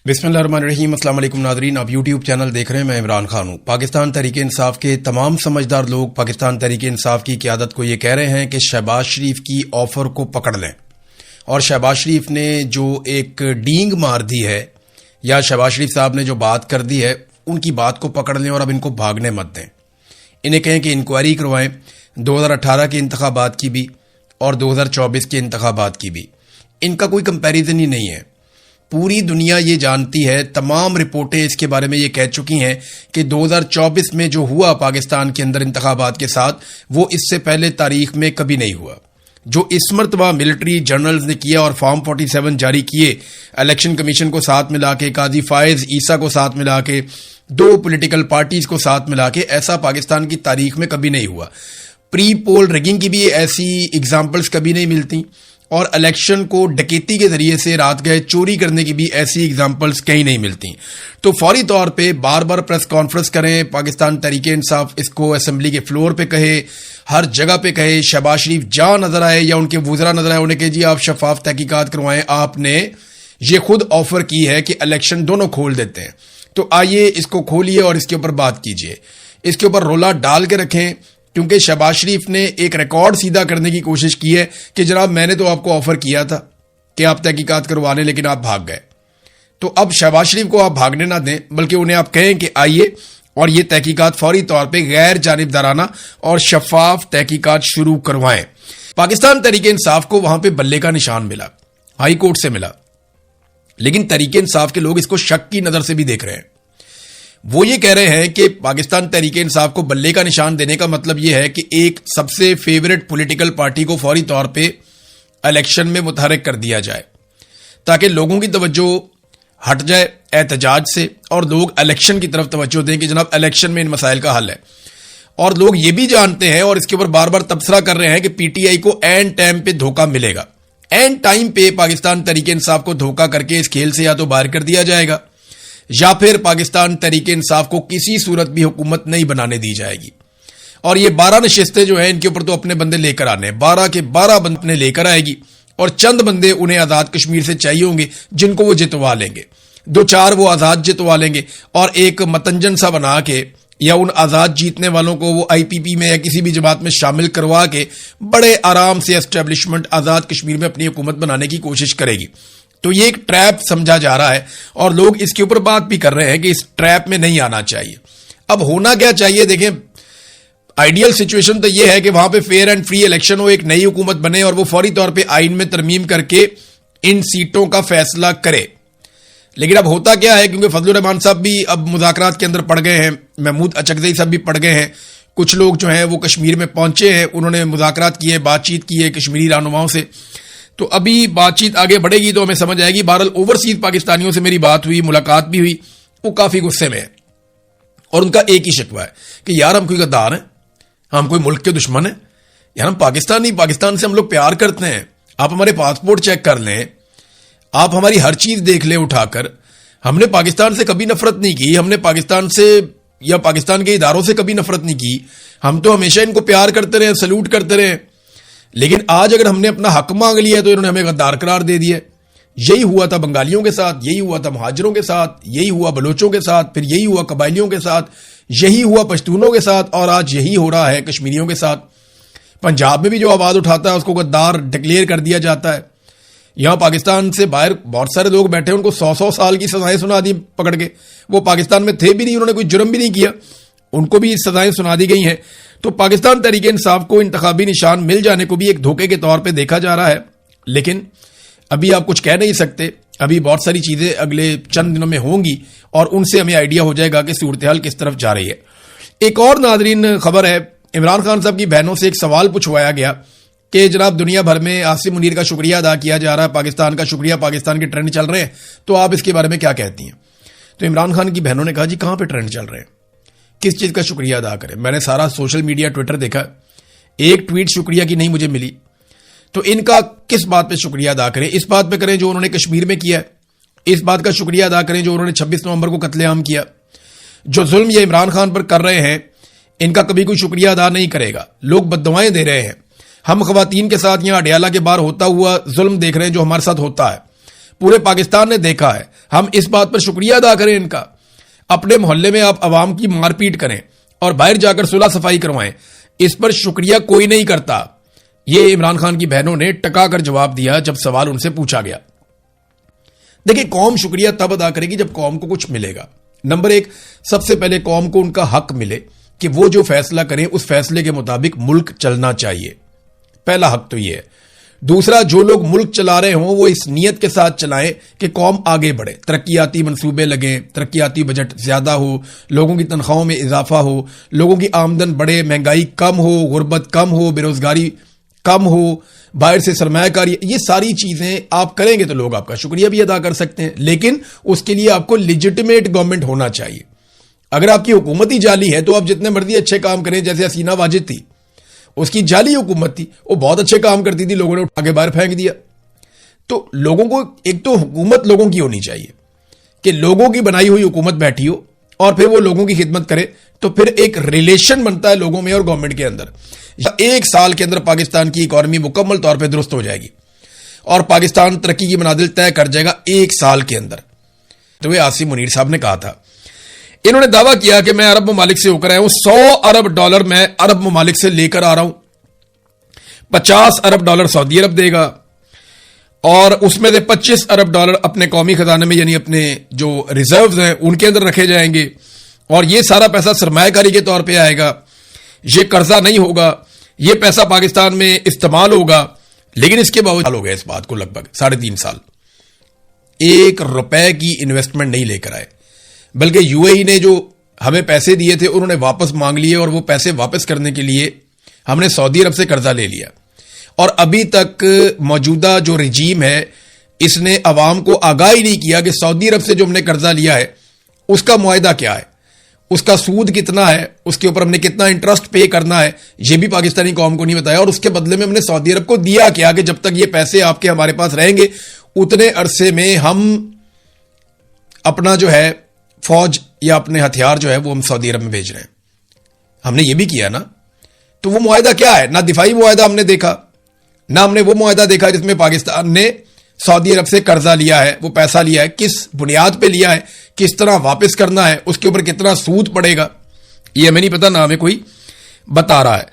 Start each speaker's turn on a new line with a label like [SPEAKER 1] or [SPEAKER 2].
[SPEAKER 1] बिस्मिल्लाहिर्रहमानिर्रहीम। अस्सलाम वालेकुम नाज़रीन, आप यूट्यूब चैनल देख रहे हैं। मैं इमरान खान हूँ। पाकिस्तान तहरीक इंसाफ के तमाम समझदार लोग पाकिस्तान तहरीक इंसाफ की क़यादत को ये कह रहे हैं कि शहबाज शरीफ की ऑफर को पकड़ लें, और शहबाज शरीफ ने जो एक डींग मार दी है या शहबाज शरीफ साहब ने जो बात कर दी है, उनकी बात को पकड़ लें और अब इनको भागने मत दें। इन्हें कहें कि इंक्वायरी करवाएं 2018 के इंतखाबात की भी और 2024 के इंतखाबात की भी। इनका कोई कंपैरिजन ही नहीं है। पूरी दुनिया ये जानती है, तमाम रिपोर्टें इसके बारे में ये कह चुकी हैं कि 2024 में जो हुआ पाकिस्तान के अंदर इंतखाबात के साथ, वो इससे पहले तारीख में कभी नहीं हुआ। जो इस मरतबा मिलिट्री जर्नल्स ने किया और फॉर्म 47 जारी किए, इलेक्शन कमीशन को साथ मिला के, काजी फायज ईसा को साथ मिला के, 2 पॉलिटिकल पार्टीज को साथ मिला के, ऐसा पाकिस्तान की तारीख में कभी नहीं हुआ। प्री पोल रिगिंग की भी ऐसी एग्जाम्पल्स कभी नहीं मिलती, और इलेक्शन को डकैती के जरिए से रात गए चोरी करने की भी ऐसी एग्जाम्पल्स कहीं नहीं मिलती। तो फौरी तौर पे बार बार प्रेस कॉन्फ्रेंस करें, पाकिस्तान तहरीक इंसाफ इसको असेंबली के फ्लोर पे कहे, हर जगह पे कहे, शहबाज शरीफ जहां नजर आए या उनके वुज़रा नजर आए, उन्हें कहे जी आप शफाफ तहकीकात करवाएं। आपने ये खुद ऑफर की है कि इलेक्शन दोनों खोल देते हैं, तो आइए इसको खोलिए और इसके ऊपर बात कीजिए, इसके ऊपर रोला डाल के रखें। क्योंकि शहबाज शरीफ ने एक रिकॉर्ड सीधा करने की कोशिश की है कि जनाब मैंने तो आपको ऑफर किया था कि आप तहकीकात करवा लें, लेकिन आप भाग गए। तो अब शहबाज शरीफ को आप भागने ना दें, बल्कि उन्हें आप कहें कि आइए और ये तहकीकात फौरी तौर पे गैर जानिबदाराना और शफाफ तहकीकात शुरू करवाएं। पाकिस्तान तहरीक इंसाफ को वहां पे बल्ले का निशान मिला, हाई कोर्ट से मिला, लेकिन तहरीक इंसाफ के लोग इसको शक की नजर से भी देख रहे हैं। वो ये कह रहे हैं कि पाकिस्तान तहरीक इंसाफ को बल्ले का निशान देने का मतलब ये है कि एक सबसे फेवरेट पॉलिटिकल पार्टी को फौरी तौर पे इलेक्शन में मुतहरिक कर दिया जाए, ताकि लोगों की तवज्जो हट जाए एहतजाज से और लोग इलेक्शन की तरफ तवज्जो दें कि जनाब इलेक्शन में इन मसाइल का हल है। और लोग ये भी जानते हैं और इसके ऊपर बार बार तबसरा कर रहे हैं कि पीटीआई को एन टाइम पे धोखा मिलेगा। एन टाइम पे पाकिस्तान तहरीक इंसाफ को धोखा करके इस खेल से या तो बाहर कर दिया जाएगा, या फिर पाकिस्तान तहरीक इंसाफ को किसी सूरत भी हुकूमत नहीं बनाने दी जाएगी। और ये 12 नशिस्तें जो हैं, इनके ऊपर तो अपने बंदे लेकर आने, 12 के 12 बंदे लेकर आएगी, और चंद बंदे उन्हें आजाद कश्मीर से चाहिए होंगे जिनको वो जितवा लेंगे, 2-4 वो आजाद जितवा लेंगे, और एक मतंजन सा बना के या उन आजाद जीतने वालों को वो आईपीपी में या किसी भी जमात में शामिल करवा के बड़े आराम से एस्टेब्लिशमेंट आजाद कश्मीर में अपनी हुकूमत बनाने की कोशिश करेगी। तो ये एक ट्रैप समझा जा रहा है और लोग इसके ऊपर बात भी कर रहे हैं कि इस ट्रैप में नहीं आना चाहिए। अब होना क्या चाहिए? देखें, आइडियल सिचुएशन तो ये है कि वहां पे फेयर एंड फ्री इलेक्शन हो, एक नई हुकूमत बने और वो फौरी तौर पे आइन में तरमीम करके इन सीटों का फैसला करे। लेकिन अब होता क्या है, क्योंकि फजलुर रहमान साहब भी अब मुज़ाकरात के अंदर पड़ गए हैं, महमूद अचकज़ई साहब भी पड़ गए हैं, कुछ लोग जो हैं वो कश्मीर में पहुंचे हैं, उन्होंने मुज़ाकरात किए, बातचीत की है कश्मीरी रहनुमाओं से। तो अभी बातचीत आगे बढ़ेगी तो हमें समझ आएगी। बहरहाल ओवरसीज पाकिस्तानियों से मेरी बात हुई, मुलाकात भी हुई, वो काफी गुस्से में है और उनका एक ही शिकवा है कि यार हम कोई गद्दार हैं, हम कोई मुल्क के दुश्मन हैं, यार हम पाकिस्तान से हम लोग प्यार करते हैं। आप हमारे पासपोर्ट चेक कर लें, आप हमारी हर चीज देख लें उठाकर। हमने पाकिस्तान से कभी नफरत नहीं की, हमने पाकिस्तान से या पाकिस्तान के इदारों से कभी नफरत नहीं की, हम तो हमेशा इनको प्यार करते रहे, सल्यूट करते रहे। लेकिन आज अगर हमने अपना हक मांग लिया तो इन्होंने हमें गद्दार करार दे दिया। यही हुआ था बंगालियों के साथ, यही हुआ था मुहाजिरों के साथ, यही हुआ बलोचों के साथ, फिर यही हुआ कबायलियों के साथ, यही हुआ पश्तूनों के साथ, और आज यही हो रहा है कश्मीरियों के साथ। पंजाब में भी जो आवाज उठाता है उसको गद्दार डिक्लेयर कर दिया जाता है। यहां पाकिस्तान से बाहर बहुत सारे लोग बैठे, उनको 100-100 साल की सजाएं सुना दी पकड़ के। वो पाकिस्तान में थे भी नहीं, उन्होंने कोई जुर्म भी नहीं किया, उनको भी सजाएं सुना दी गई हैं। तो पाकिस्तान तहरीक इंसाफ को इंतखाबी निशान मिल जाने को भी एक धोखे के तौर पे देखा जा रहा है। लेकिन अभी आप कुछ कह नहीं सकते, अभी बहुत सारी चीजें अगले चंद दिनों में होंगी और उनसे हमें आइडिया हो जाएगा कि सूरत-ए-हाल किस तरफ जा रही है। एक और नाज़रीन खबर है, इमरान खान साहब की बहनों से एक सवाल पूछवाया गया कि जनाब दुनिया भर में आसिम मुनीर का शुक्रिया अदा किया जा रहा है, पाकिस्तान का शुक्रिया, पाकिस्तान के ट्रेंड चल रहे हैं, तो आप इसके बारे में क्या कहती हैं? तो इमरान खान की बहनों ने कहा जी कहां पर ट्रेंड चल रहे हैं, किस चीज का शुक्रिया अदा करें? मैंने सारा सोशल मीडिया ट्विटर देखा, एक ट्वीट शुक्रिया की नहीं मुझे मिली। तो इनका किस बात पे शुक्रिया अदा करें? इस बात पे करें जो उन्होंने कश्मीर में किया है, इस बात का शुक्रिया अदा करें जो उन्होंने 26 नवंबर को कत्लेआम किया। जो जुल्म ये इमरान खान पर कर रहे हैं, इनका कभी कोई शुक्रिया अदा नहीं करेगा। लोग बद्दुआएं दे रहे हैं, हम खवातीन के साथ यहां अडियाला के बाहर होता हुआ जुल्म देख रहे हैं जो हमारे साथ होता है। پورے پاکستان نے دیکھا ہے. ہم اس بات پر شکریہ ادا کریں ان کا. اپنے محلے میں آپ عوام کی مار پیٹ کریں اور باہر جا کر صلح صفائی کروائیں, اس پر شکریہ کوئی نہیں کرتا. یہ عمران خان کی بہنوں نے ٹکا کر جواب دیا جب سوال ان سے پوچھا گیا. دیکھیں, قوم شکریہ تب ادا کرے گی جب قوم کو کچھ ملے گا. نمبر ایک, سب سے پہلے قوم کو ان کا حق ملے کہ وہ جو فیصلہ کریں اس فیصلے کے مطابق ملک چلنا چاہیے. پہلا حق تو یہ ہے. دوسرا, جو لوگ ملک چلا رہے ہوں وہ اس نیت کے ساتھ چلائیں کہ قوم آگے بڑھے, ترقیاتی منصوبے لگیں, ترقیاتی بجٹ زیادہ ہو, لوگوں کی تنخواہوں میں اضافہ ہو, لوگوں کی آمدن بڑھے, مہنگائی کم ہو, غربت کم ہو, بے روزگاری کم ہو, باہر سے سرمایہ کاری. یہ ساری چیزیں آپ کریں گے تو لوگ آپ کا شکریہ بھی ادا کر سکتے ہیں, لیکن اس کے لیے آپ کو لیجٹمیٹ گورنمنٹ ہونا چاہیے. اگر آپ کی حکومت ہی جعلی ہے تو آپ جتنے مرضی اچھے کام کریں, جیسے حسینہ واجد تھی, اس کی جعلی حکومت تھی, وہ بہت اچھے کام کرتی تھی, لوگوں نے اٹھا کے باہر پھینک دیا. تو لوگوں کو ایک تو حکومت لوگوں کی ہونی چاہیے کہ لوگوں کی بنائی ہوئی حکومت بیٹھی ہو اور پھر وہ لوگوں کی خدمت کرے, تو پھر ایک ریلیشن بنتا ہے لوگوں میں اور گورنمنٹ کے اندر. ایک سال کے اندر پاکستان کی اکانومی مکمل طور پہ درست ہو جائے گی اور پاکستان ترقی کی منازل طے کر جائے گا ایک سال کے اندر. تو یہ عاصم منیر صاحب نے کہا تھا. انہوں نے دعویٰ کیا کہ میں عرب ممالک سے ہو کر آیا ہوں, $100 ارب میں عرب ممالک سے لے کر آ رہا ہوں, $50 ارب سعودی عرب دے گا اور اس میں سے $25 ارب اپنے قومی خزانے میں یعنی اپنے جو ریزروز ہیں ان کے اندر رکھے جائیں گے, اور یہ سارا پیسہ سرمایہ کاری کے طور پہ آئے گا, یہ قرضہ نہیں ہوگا, یہ پیسہ پاکستان میں استعمال ہوگا. لیکن اس کے باوجود ہو گیا اس بات کو لگ بھگ 3.5 سال, $1 کی انویسٹمنٹ نہیں لے کر آئے, بلکہ یو اے ای نے جو ہمیں پیسے دیے تھے انہوں نے واپس مانگ لیے, اور وہ پیسے واپس کرنے کے لیے ہم نے سعودی عرب سے قرضہ لے لیا. اور ابھی تک موجودہ جو رجیم ہے اس نے عوام کو آگاہ ہی نہیں کیا کہ سعودی عرب سے جو ہم نے قرضہ لیا ہے اس کا معاہدہ کیا ہے, اس کا سود کتنا ہے, اس کے اوپر ہم نے کتنا انٹرسٹ پے کرنا ہے, یہ بھی پاکستانی قوم کو نہیں بتایا. اور اس کے بدلے میں ہم نے سعودی عرب کو دیا کیا کہ جب تک یہ پیسے آپ کے ہمارے پاس رہیں گے اتنے عرصے میں ہم اپنا جو ہے فوج یا اپنے ہتھیار جو ہے وہ ہم سعودی عرب میں بھیج رہے ہیں. ہم نے یہ بھی کیا نا. تو وہ معاہدہ کیا ہے؟ نہ دفاعی معاہدہ ہم نے دیکھا, نہ ہم نے وہ معاہدہ دیکھا جس میں پاکستان نے سعودی عرب سے قرضہ لیا ہے, وہ پیسہ لیا ہے, کس بنیاد پہ لیا ہے, کس طرح واپس کرنا ہے, اس کے اوپر کتنا سود پڑے گا, یہ ہمیں نہیں پتا, نہ ہمیں کوئی بتا رہا ہے.